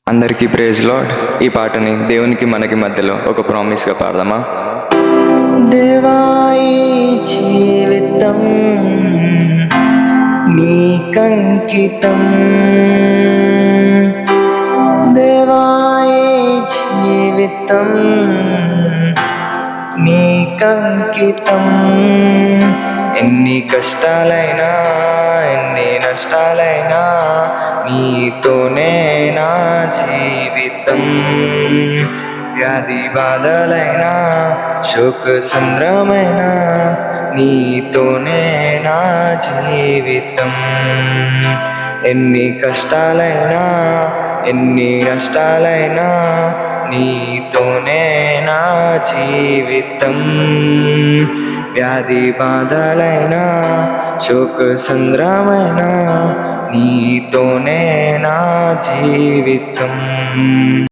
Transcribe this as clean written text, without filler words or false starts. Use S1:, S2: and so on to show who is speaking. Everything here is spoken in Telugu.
S1: అందరికీ ప్రేజ్ లార్డ్. ఈ పాటని దేవునికి మనకి మధ్యలో ఒక ప్రామిస్గా పాడదామా?
S2: దేవాయి జీవితం నీకంకితం, దేవాయి జీవితం నీకంకితం. ఎన్ని కష్టాలైనా ఎన్ని నష్టాలైనా నీతోనే నా జీవితం. వ్యాధి బాధలైనా శోక సంద్రమైన నీతోనే నా జీవితం. ఎన్ని కష్టాలైనా ఎన్ని నష్టాలైనా నీతోనే నా జీవితం. వ్యాధి బాధలైనా శోక సంద్రమైన నీతోనే నా జీవితం.